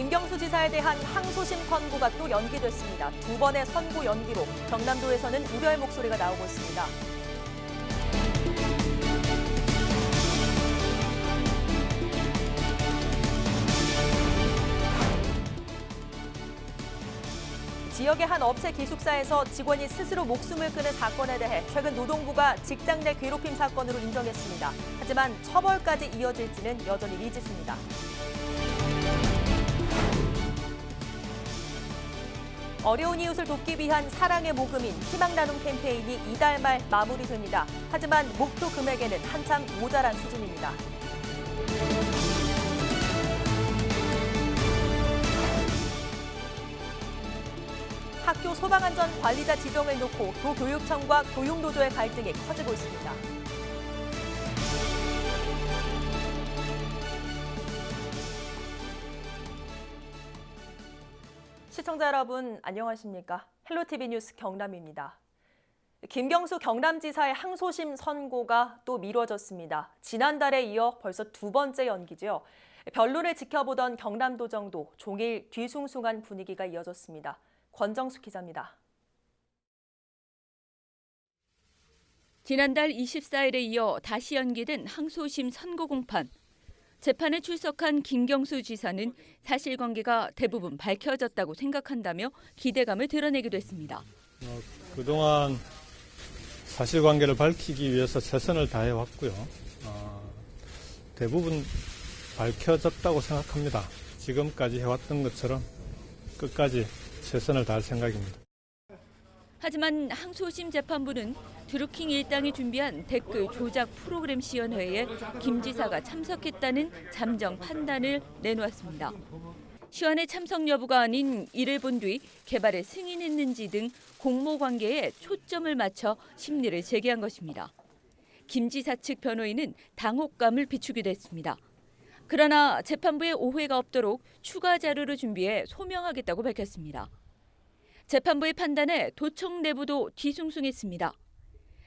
김경수 지사에 대한 항소심 선고가 또 연기됐습니다. 두 번의 선고 연기로 경남도에서는 우려의 목소리가 나오고 있습니다. 지역의 한 업체 기숙사에서 직원이 스스로 목숨을 끊은 사건에 대해 최근 노동부가 직장 내 괴롭힘 사건으로 인정했습니다. 하지만 처벌까지 이어질지는 여전히 미지수입니다. 어려운 이웃을 돕기 위한 사랑의 모금인 희망 나눔 캠페인이 이달 말 마무리됩니다. 하지만 목표 금액에는 한참 모자란 수준입니다. 학교 소방안전 관리자 지정을 놓고 도교육청과 교육노조의 갈등이 커지고 있습니다. 시청자 여러분, 안녕하십니까? 헬로티비 뉴스 경남입니다. 김경수 경남지사의 항소심 선고가 또 미뤄졌습니다. 지난달에 이어 벌써 두 번째 연기죠. 변론을 지켜보던 경남도정도 종일 뒤숭숭한 분위기가 이어졌습니다. 권정숙 기자입니다. 지난달 24일에 이어 다시 연기된 항소심 선고 공판. 재판에 출석한 김경수 지사는 사실관계가 대부분 밝혀졌다고 생각한다며 기대감을 드러내기도 했습니다. 그동안 사실관계를 밝히기 위해서 최선을 다해왔고요. 대부분 밝혀졌다고 생각합니다. 지금까지 해왔던 것처럼 끝까지 최선을 다할 생각입니다. 하지만 항소심 재판부는 드루킹 일당이 준비한 댓글 조작 프로그램 시연회에 김 지사가 참석했다는 잠정 판단을 내놓았습니다. 시연회 참석 여부가 아닌 이를 본 뒤 개발에 승인했는지 등 공모 관계에 초점을 맞춰 심리를 제기한 것입니다. 김 지사 측 변호인은 당혹감을 비추기도 했습니다. 그러나 재판부에 오해가 없도록 추가 자료를 준비해 소명하겠다고 밝혔습니다. 재판부의 판단에 도청 내부도 뒤숭숭했습니다.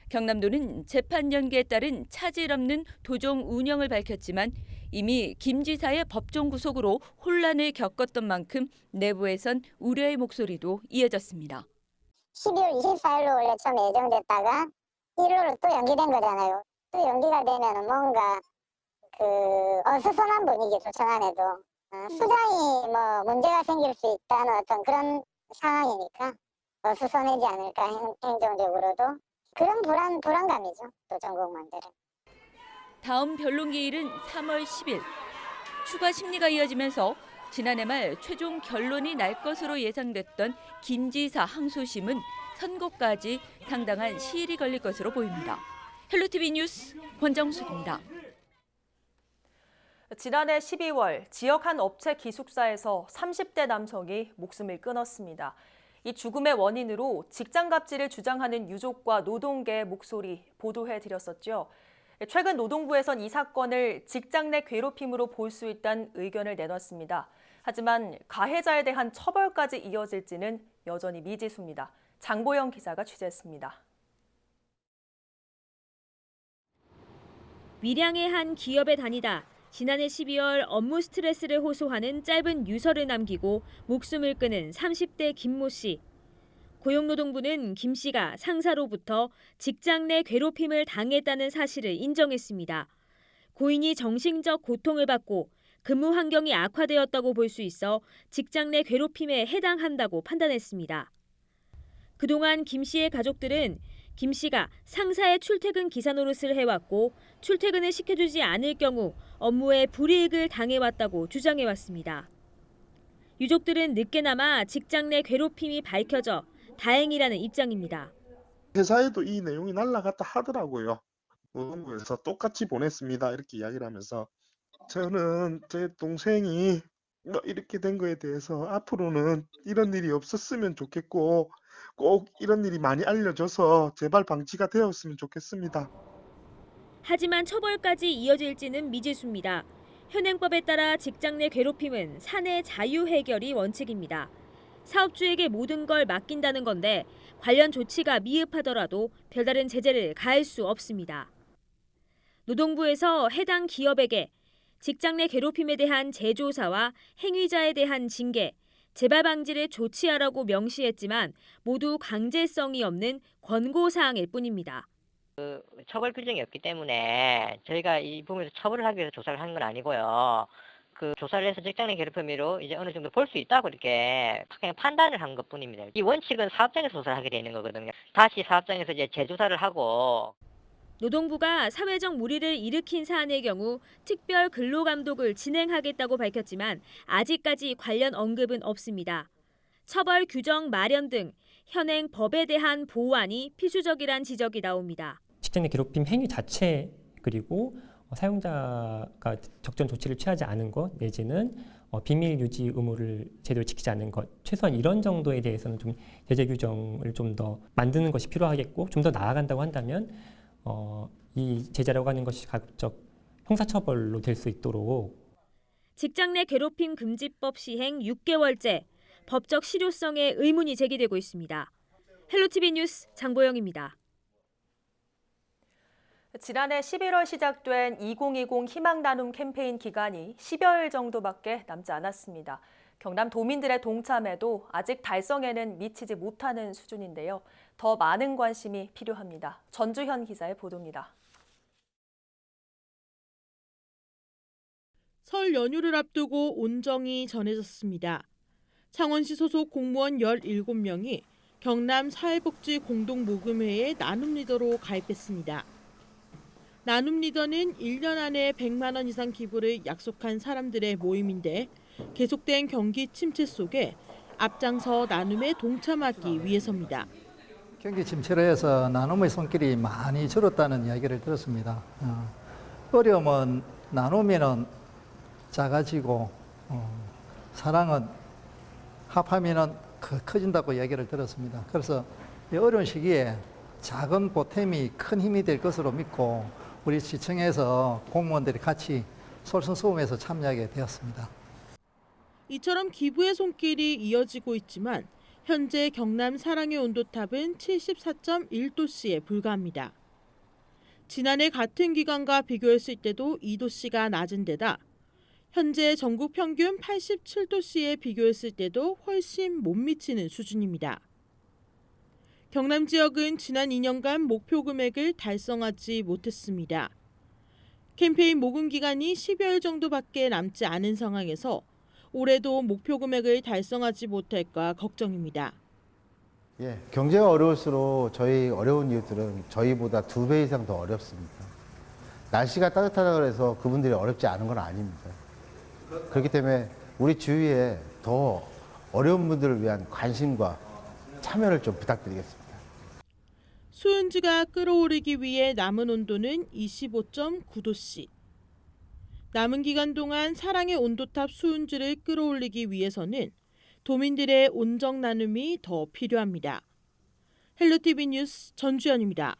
경남도는 재판 연기에 따른 차질 없는 도정 운영을 밝혔지만 이미 김 지사의 법정 구속으로 혼란을 겪었던 만큼 내부에선 우려의 목소리도 이어졌습니다. 12월 24일로 원래 처음 예정됐다가 1월로 또 연기된 거잖아요. 또 연기가 되면 뭔가 어수선한 분위기, 도청 안에도 수장이 문제가 생길 수 있다는 어떤 그런 상황이니까 어수선하지 않을까, 행정적으로도. 그런 불안감이죠, 도청공무원들은. 다음 변론 기일은 3월 10일. 추가 심리가 이어지면서 지난해 말 최종 결론이 날 것으로 예상됐던 김 지사 항소심은 선고까지 상당한 시일이 걸릴 것으로 보입니다. 헬로티비 뉴스 권정숙입니다. 지난해 12월 지역 한 업체 기숙사에서 30대 남성이 목숨을 끊었습니다. 이 죽음의 원인으로 직장 갑질을 주장하는 유족과 노동계의 목소리 보도해드렸었죠. 최근 노동부에선 이 사건을 직장 내 괴롭힘으로 볼 수 있다는 의견을 내놨습니다. 하지만 가해자에 대한 처벌까지 이어질지는 여전히 미지수입니다. 장보영 기자가 취재했습니다. 밀양의 한 기업에 다니다 지난해 12월 업무 스트레스를 호소하는 짧은 유서를 남기고 목숨을 끊은 30대 김모 씨. 고용노동부는 김 씨가 상사로부터 직장 내 괴롭힘을 당했다는 사실을 인정했습니다. 고인이 정신적 고통을 받고 근무 환경이 악화되었다고 볼 수 있어 직장 내 괴롭힘에 해당한다고 판단했습니다. 그동안 김 씨의 가족들은 김 씨가 상사의 출퇴근 기사 노릇을 해왔고 출퇴근을 시켜주지 않을 경우 업무에 불이익을 당해왔다고 주장해왔습니다. 유족들은 늦게나마 직장 내 괴롭힘이 밝혀져 다행이라는 입장입니다. 회사에도 이 내용이 날라갔다 하더라고요. 노동부에서 똑같이 보냈습니다. 이렇게 이야기를 하면서 저는 제 동생이 이렇게 된 거에 대해서 앞으로는 이런 일이 없었으면 좋겠고 꼭 이런 일이 많이 알려져서 재발 방지가 되었으면 좋겠습니다. 하지만 처벌까지 이어질지는 미지수입니다. 현행법에 따라 직장 내 괴롭힘은 사내 자유 해결이 원칙입니다. 사업주에게 모든 걸 맡긴다는 건데 관련 조치가 미흡하더라도 별다른 제재를 가할 수 없습니다. 노동부에서 해당 기업에게 직장 내 괴롭힘에 대한 재조사와 행위자에 대한 징계, 재발 방지를 조치하라고 명시했지만 모두 강제성이 없는 권고사항일 뿐입니다. 처벌 규정이 없기 때문에 저희가 이 부분에서 처벌을 하기 위해서 조사를 하는 건 아니고요. 그 조사를 해서 직장 내 괴롭힘 혐의로 이제 어느 정도 볼 수 있다고 이렇게 그냥 판단을 한 것뿐입니다. 이 원칙은 사업장에서 조사를 하게 되는 거거든요. 다시 사업장에서 이제 재조사를 하고. 노동부가 사회적 물의를 일으킨 사안의 경우 특별 근로감독을 진행하겠다고 밝혔지만 아직까지 관련 언급은 없습니다. 처벌 규정 마련 등 현행 법에 대한 보완이 필수적이란 지적이 나옵니다. 직장 내 괴롭힘 행위 자체 그리고 사용자가 적정 조치를 취하지 않은 것 내지는 비밀 유지 의무를 제대로 지키지 않는 것 최소한 이런 정도에 대해서는 좀 제재 규정을 좀 더 만드는 것이 필요하겠고 좀 더 나아간다고 한다면 이 제재라고 하는 것이 가급적 형사처벌로 될 수 있도록 직장 내 괴롭힘 금지법 시행 6개월째 법적 실효성에 의문이 제기되고 있습니다. 헬로티비 뉴스 장보영입니다. 지난해 11월 시작된 2020 희망 나눔 캠페인 기간이 10여일 정도밖에 남지 않았습니다. 경남 도민들의 동참에도 아직 달성에는 미치지 못하는 수준인데요. 더 많은 관심이 필요합니다. 전주현 기자의 보도입니다. 설 연휴를 앞두고 온정이 전해졌습니다. 창원시 소속 공무원 17명이 경남 사회복지 공동모금회에 나눔 리더로 가입했습니다. 나눔 리더는 1년 안에 100만 원 이상 기부를 약속한 사람들의 모임인데 계속된 경기 침체 속에 앞장서 나눔에 동참하기 위해서입니다. 경기 침체로 해서 나눔의 손길이 많이 줄었다는 이야기를 들었습니다. 어려움은 나누면 작아지고 사랑은 합하면 커진다고 이야기를 들었습니다. 그래서 이 어려운 시기에 작은 보탬이 큰 힘이 될 것으로 믿고 우리 시청에서 공무원들이 같이 솔선수범해서 참여하게 되었습니다. 이처럼 기부의 손길이 이어지고 있지만 현재 경남 사랑의 온도탑은 74.1도씨에 불과합니다. 지난해 같은 기간과 비교했을 때도 2도씨가 낮은 데다 현재 전국 평균 87도씨에 비교했을 때도 훨씬 못 미치는 수준입니다. 경남 지역은 지난 2년간 목표 금액을 달성하지 못했습니다. 캠페인 모금 기간이 10여일 정도밖에 남지 않은 상황에서 올해도 목표 금액을 달성하지 못할까 걱정입니다. 경제가 어려울수록 저희 어려운 이웃들은 저희보다 2배 이상 더 어렵습니다. 날씨가 따뜻하다고 해서 그분들이 어렵지 않은 건 아닙니다. 그렇기 때문에 우리 주위에 더 어려운 분들을 위한 관심과 참여를 좀 부탁드리겠습니다. 수은지가 끓어오르기 위해 남은 온도는 25.9도씨. 남은 기간 동안 사랑의 온도탑 수은지를 끌어올리기 위해서는 도민들의 온정 나눔이 더 필요합니다. 헬로티비 뉴스 전주현입니다.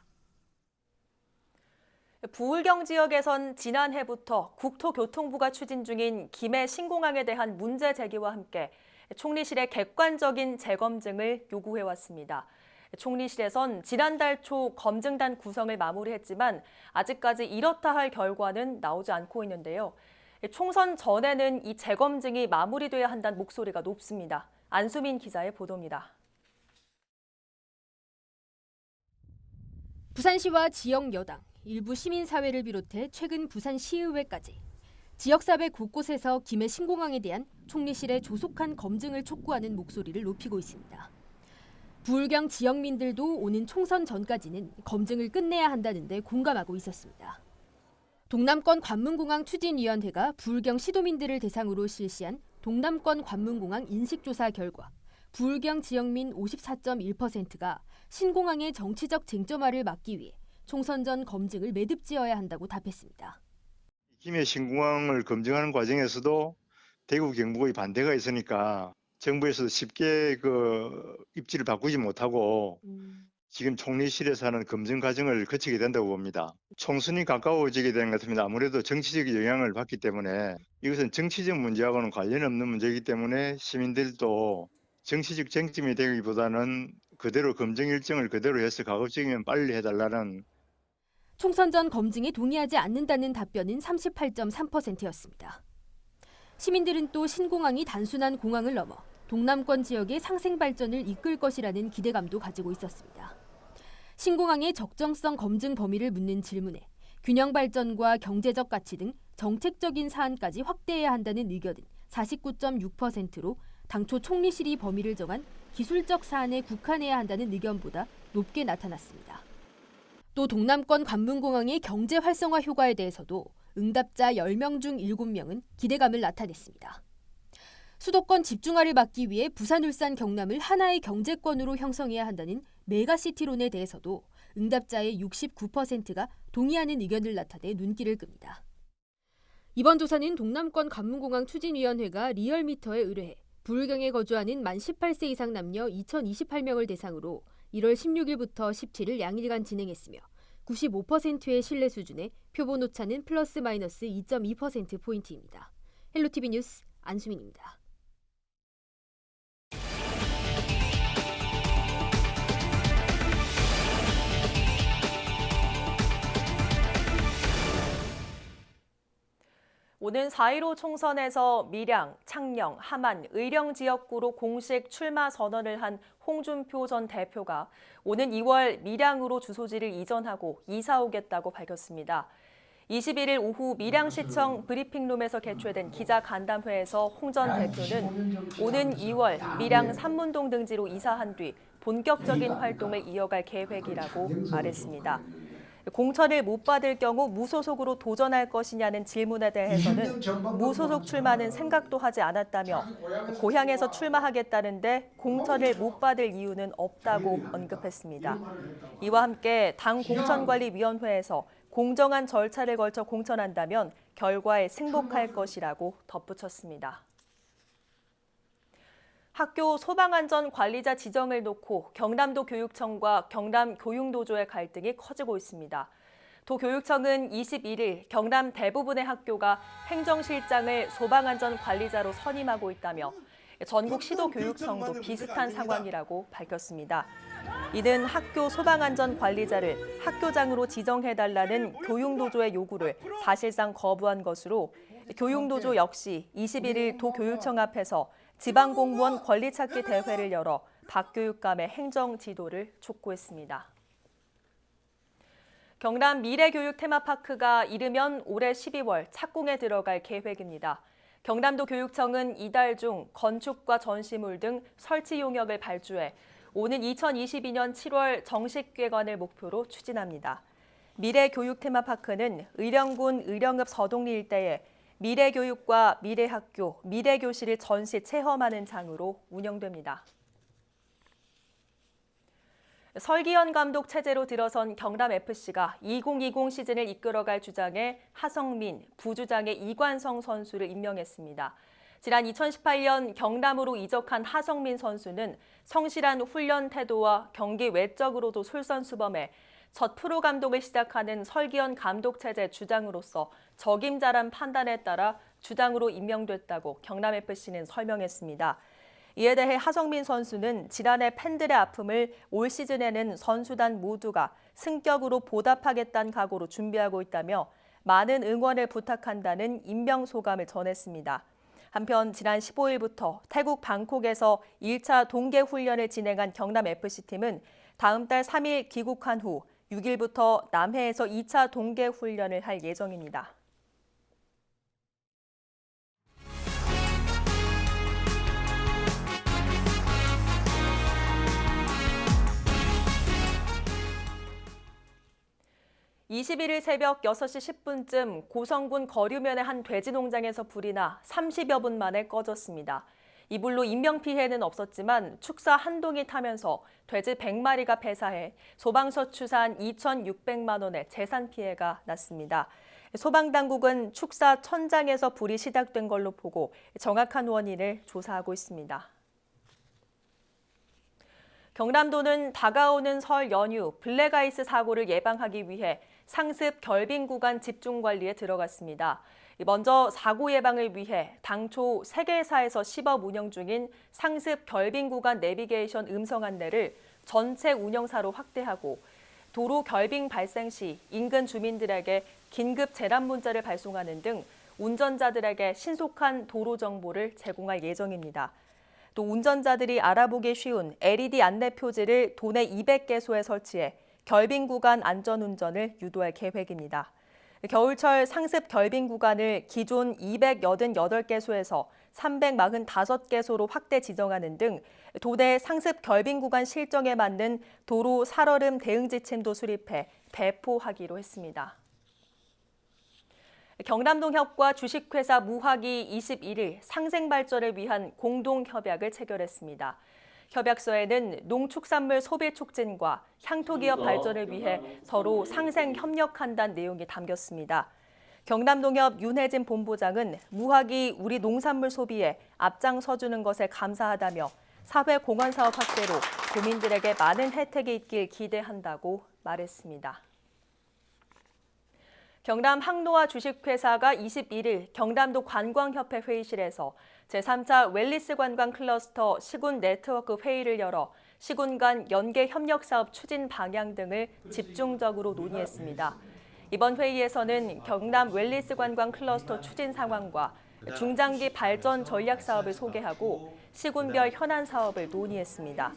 부울경 지역에선 지난해부터 국토교통부가 추진 중인 김해 신공항에 대한 문제 제기와 함께 총리실의 객관적인 재검증을 요구해왔습니다. 총리실에선 지난달 초 검증단 구성을 마무리했지만 아직까지 이렇다 할 결과는 나오지 않고 있는데요. 총선 전에는 이 재검증이 마무리돼야 한다는 목소리가 높습니다. 안수민 기자의 보도입니다. 부산시와 지역 여당, 일부 시민사회를 비롯해 최근 부산시의회까지 지역사회 곳곳에서 김해 신공항에 대한 총리실의 조속한 검증을 촉구하는 목소리를 높이고 있습니다. 부울경 지역민들도 오는 총선 전까지는 검증을 끝내야 한다는데 공감하고 있었습니다. 동남권 관문공항 추진위원회가 부울경 시도민들을 대상으로 실시한 동남권 관문공항 인식조사 결과 부울경 지역민 54.1%가 신공항의 정치적 쟁점화를 막기 위해 총선 전 검증을 매듭지어야 한다고 답했습니다. 김해 신공항을 검증하는 과정에서도 대구 경북의 반대가 있으니까 정부에서도 쉽게 입지를 바꾸지 못하고 지금 총리실에서 하는 검증 과정을 거치게 된다고 봅니다. 총선이 가까워지게 되는 것 같습니다. 아무래도 정치적 영향을 받기 때문에 이것은 정치적 문제하고는 관련 없는 문제이기 때문에 시민들도 정치적 쟁점이 되기보다는 그대로 검증 일정을 그대로 해서 가급적이면 빨리 해달라는. 총선 전 검증에 동의하지 않는다는 답변은 38.3%였습니다. 시민들은 또 신공항이 단순한 공항을 넘어 동남권 지역의 상생 발전을 이끌 것이라는 기대감도 가지고 있었습니다. 신공항의 적정성 검증 범위를 묻는 질문에 균형 발전과 경제적 가치 등 정책적인 사안까지 확대해야 한다는 의견은 49.6%로 당초 총리실이 범위를 정한 기술적 사안에 국한해야 한다는 의견보다 높게 나타났습니다. 또 동남권 관문공항의 경제 활성화 효과에 대해서도 응답자 10명 중 7명은 기대감을 나타냈습니다. 수도권 집중화를 막기 위해 부산, 울산, 경남을 하나의 경제권으로 형성해야 한다는 메가시티론에 대해서도 응답자의 69%가 동의하는 의견을 나타내 눈길을 끕니다. 이번 조사는 동남권 관문공항 추진위원회가 리얼미터에 의뢰해 부울경에 거주하는 만 18세 이상 남녀 2028명을 대상으로 1월 16일부터 17일 양일간 진행했으며 95%의 신뢰 수준에 표본 오차는 플러스 마이너스 2.2%포인트입니다. 헬로티비 뉴스 안수민입니다. 오는 4.15 총선에서 밀양, 창녕, 함안, 의령 지역구로 공식 출마 선언을 한 홍준표 전 대표가 오는 2월 밀양으로 주소지를 이전하고 이사 오겠다고 밝혔습니다. 21일 오후 밀양시청 브리핑룸에서 개최된 기자간담회에서 홍 전 대표는 오는 2월 밀양 산문동 등지로 이사한 뒤 본격적인 활동을 이어갈 계획이라고 말했습니다. 공천을 못 받을 경우 무소속으로 도전할 것이냐는 질문에 대해서는 무소속 출마는 생각도 하지 않았다며 고향에서 출마하겠다는데 공천을 못 받을 이유는 없다고 언급했습니다. 이와 함께 당 공천관리위원회에서 공정한 절차를 거쳐 공천한다면 결과에 승복할 것이라고 덧붙였습니다. 학교 소방안전관리자 지정을 놓고 경남도 교육청과 경남교육노조의 갈등이 커지고 있습니다. 도교육청은 21일 경남 대부분의 학교가 행정실장을 소방안전관리자로 선임하고 있다며 전국 시도교육청도 비슷한 상황이라고 밝혔습니다. 이는 학교 소방안전관리자를 학교장으로 지정해달라는 교육노조의 요구를 사실상 거부한 것으로 교육노조 역시 21일 도교육청 앞에서 지방공무원 권리찾기 대회를 열어 박교육감의 행정 지도를 촉구했습니다. 경남 미래교육 테마파크가 이르면 올해 12월 착공에 들어갈 계획입니다. 경남도 교육청은 이달 중 건축과 전시물 등 설치 용역을 발주해 오는 2022년 7월 정식 개관을 목표로 추진합니다. 미래교육 테마파크는 의령군 의령읍 서동리 일대에 미래교육과 미래학교, 미래교실을 전시 체험하는 장으로 운영됩니다. 설기현 감독 체제로 들어선 경남FC가 2020 시즌을 이끌어갈 주장에 하성민, 부주장에 이관성 선수를 임명했습니다. 지난 2018년 경남으로 이적한 하성민 선수는 성실한 훈련 태도와 경기 외적으로도 솔선수범해 첫 프로 감독을 시작하는 설기현 감독 체제 주장으로서 적임자란 판단에 따라 주장으로 임명됐다고 경남FC는 설명했습니다. 이에 대해 하성민 선수는 지난해 팬들의 아픔을 올 시즌에는 선수단 모두가 승격으로 보답하겠다는 각오로 준비하고 있다며 많은 응원을 부탁한다는 임명 소감을 전했습니다. 한편 지난 15일부터 태국 방콕에서 1차 동계 훈련을 진행한 경남FC팀은 다음 달 3일 귀국한 후 6일부터 남해에서 2차 동계 훈련을 할 예정입니다. (21일) 새벽 6시 10분쯤 고성군 거류면의 한 돼지 농장에서 불이 나 30여 분 만에 꺼졌습니다. 이 불로 인명피해는 없었지만 축사 한 동이 타면서 돼지 100마리가 폐사해 소방서 추산 2,600만 원의 재산 피해가 났습니다. 소방당국은 축사 천장에서 불이 시작된 걸로 보고 정확한 원인을 조사하고 있습니다. 경남도는 다가오는 설 연휴 블랙아이스 사고를 예방하기 위해 상습 결빙 구간 집중 관리에 들어갔습니다. 먼저 사고 예방을 위해 당초 세계사에서 시범 운영 중인 상습 결빙 구간 내비게이션 음성 안내를 전체 운영사로 확대하고 도로 결빙 발생 시 인근 주민들에게 긴급 재난 문자를 발송하는 등 운전자들에게 신속한 도로 정보를 제공할 예정입니다. 또 운전자들이 알아보기 쉬운 LED 안내 표지를 도내 200개소에 설치해 결빙 구간 안전운전을 유도할 계획입니다. 겨울철 상습 결빙 구간을 기존 288개소에서 345개소로 확대 지정하는 등 도내 상습 결빙 구간 실정에 맞는 도로 살얼음 대응 지침도 수립해 배포하기로 했습니다. 경남동협과 주식회사 무학이 21일 상생 발전을 위한 공동협약을 체결했습니다. 협약서에는 농축산물 소비 촉진과 향토기업 발전을 위해 서로 상생 협력한다는 내용이 담겼습니다. 경남동협 윤혜진 본부장은 무학이 우리 농산물 소비에 앞장서주는 것에 감사하다며 사회 공헌 사업 확대로 도민들에게 많은 혜택이 있길 기대한다고 말했습니다. 경남 항노화 주식회사가 21일 경남도 관광협회 회의실에서 제3차 웰리스 관광 클러스터 시군 네트워크 회의를 열어 시군 간 연계 협력 사업 추진 방향 등을 집중적으로 논의했습니다. 이번 회의에서는 경남 웰리스 관광 클러스터 추진 상황과 중장기 발전 전략 사업을 소개하고 시군별 현안 사업을 논의했습니다.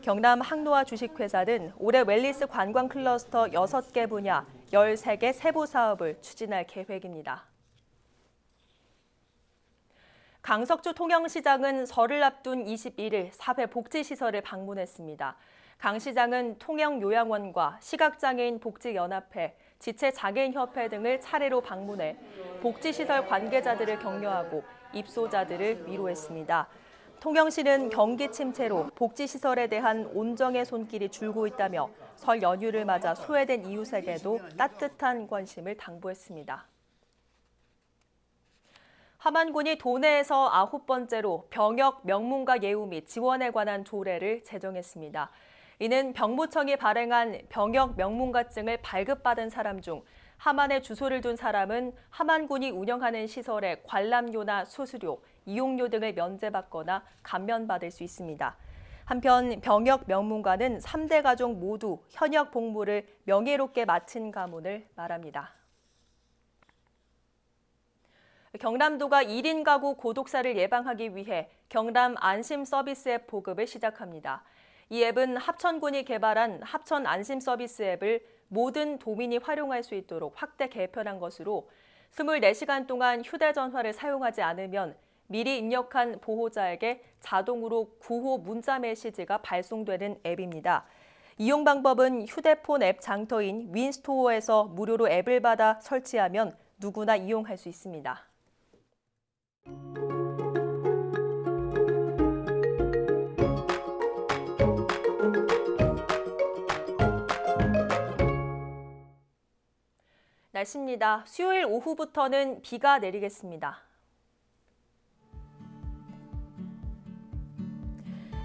경남 항노화 주식회사는 올해 웰리스 관광 클러스터 6개 분야 13개 세부 사업을 추진할 계획입니다. 강석주 통영시장은 설을 앞둔 21일 사회복지시설을 방문했습니다. 강 시장은 통영요양원과 시각장애인 복지연합회, 지체장애인협회 등을 차례로 방문해 복지시설 관계자들을 격려하고 입소자들을 위로했습니다. 통영시는 경기 침체로 복지시설에 대한 온정의 손길이 줄고 있다며 설 연휴를 맞아 소외된 이웃에게도 따뜻한 관심을 당부했습니다. 함안군이 도내에서 9번째로 병역 명문가 예우 및 지원에 관한 조례를 제정했습니다. 이는 병무청이 발행한 병역 명문가증을 발급받은 사람 중 함안에 주소를 둔 사람은 함안군이 운영하는 시설의 관람료나 수수료, 이용료 등을 면제받거나 감면받을 수 있습니다. 한편 병역 명문가는 3대 가족 모두 현역 복무를 명예롭게 마친 가문을 말합니다. 경남도가 1인 가구 고독사를 예방하기 위해 경남 안심 서비스 앱 보급을 시작합니다. 이 앱은 합천군이 개발한 합천 안심 서비스 앱을 모든 도민이 활용할 수 있도록 확대 개편한 것으로 24시간 동안 휴대전화를 사용하지 않으면 미리 입력한 보호자에게 자동으로 구호 문자 메시지가 발송되는 앱입니다. 이용 방법은 휴대폰 앱 장터인 윈스토어에서 무료로 앱을 받아 설치하면 누구나 이용할 수 있습니다. 날씨입니다. 수요일 오후부터는 비가 내리겠습니다.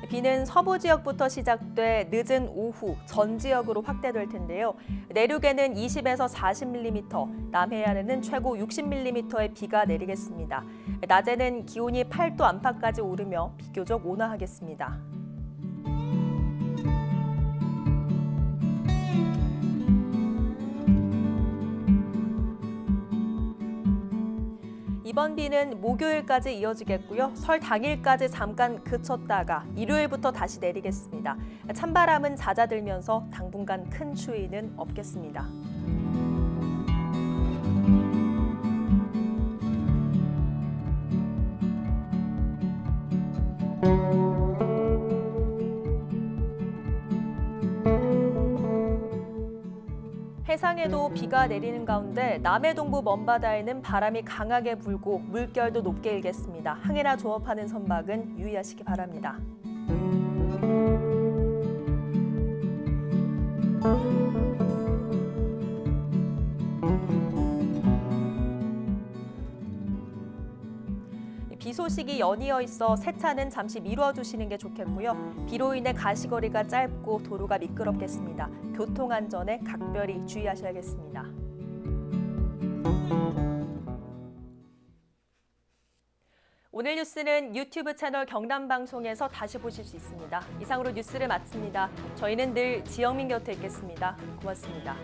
비는 서부 지역부터 시작돼 늦은 오후 전 지역으로 확대될 텐데요. 내륙에는 20에서 40mm, 남해안에는 최고 60mm의 비가 내리겠습니다. 낮에는 기온이 8도 안팎까지 오르며 비교적 온화하겠습니다. 이번 비는 목요일까지 이어지겠고요. 설 당일까지 잠깐 그쳤다가 일요일부터 다시 내리겠습니다. 찬바람은 잦아들면서 당분간 큰 추위는 없겠습니다. 해상에도 비가 내리는 가운데 남해 동부 먼바다에는 바람이 강하게 불고 물결도 높게 일겠습니다. 항해나 조업하는 선박은 유의하시기 바랍니다. 비 소식이 연이어 있어 세차는 잠시 미뤄두시는 게 좋겠고요. 비로 인해 가시거리가 짧고 도로가 미끄럽겠습니다. 교통안전에 각별히 주의하셔야겠습니다. 오늘 뉴스는 유튜브 채널 경남방송에서 다시 보실 수 있습니다. 이상으로 뉴스를 마칩니다. 저희는 늘 지영민 곁에 있겠습니다. 고맙습니다.